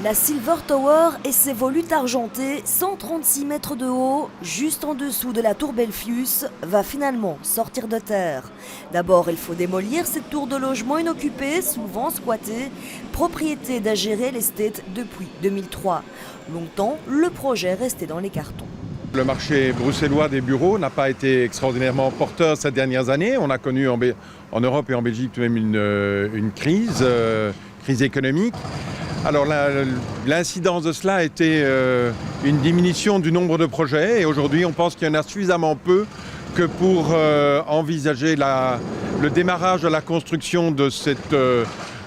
La Silver Tower et ses volutes argentés, 136 mètres de haut, juste en dessous de la tour Belfius, va finalement sortir de terre. D'abord, il faut démolir cette tour de logement inoccupée, souvent squattée, propriété d'Agere Estate depuis 2003. Longtemps, le projet restait dans les cartons. Le marché bruxellois des bureaux n'a pas été extraordinairement porteur ces dernières années. On a connu en Europe et en Belgique tout de même une crise économique. Alors l'incidence de cela a été une diminution du nombre de projets et aujourd'hui on pense qu'il y en a suffisamment peu que pour envisager le démarrage de la construction de cette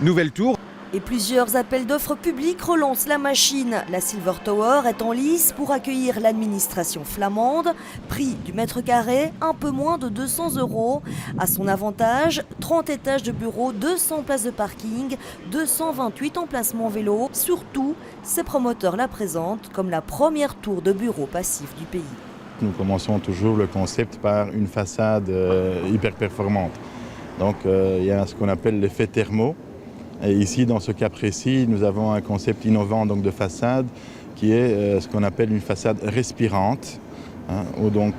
nouvelle tour. Et plusieurs appels d'offres publics relancent la machine. La Silver Tower est en lice pour accueillir l'administration flamande. Prix du mètre carré, un peu moins de 200 €. À son avantage, 30 étages de bureaux, 200 places de parking, 228 emplacements vélo. Surtout, ces promoteurs la présentent comme la première tour de bureaux passifs du pays. Nous commençons toujours le concept par une façade hyper performante. Donc il y a ce qu'on appelle l'effet thermo. Et ici, dans ce cas précis, nous avons un concept innovant donc, de façade qui est ce qu'on appelle une façade respirante, où donc,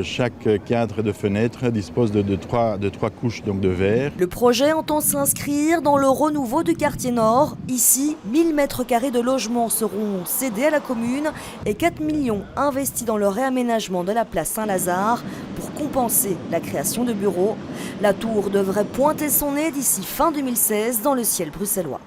chaque cadre de fenêtre dispose de trois couches donc, de verre. Le projet entend s'inscrire dans le renouveau du quartier nord. Ici, 1000 mètres carrés de logements seront cédés à la commune et 4 millions investis dans le réaménagement de la place Saint-Lazare pour compenser la création de bureaux. La tour devrait pointer son nez d'ici fin 2016 dans le ciel bruxellois.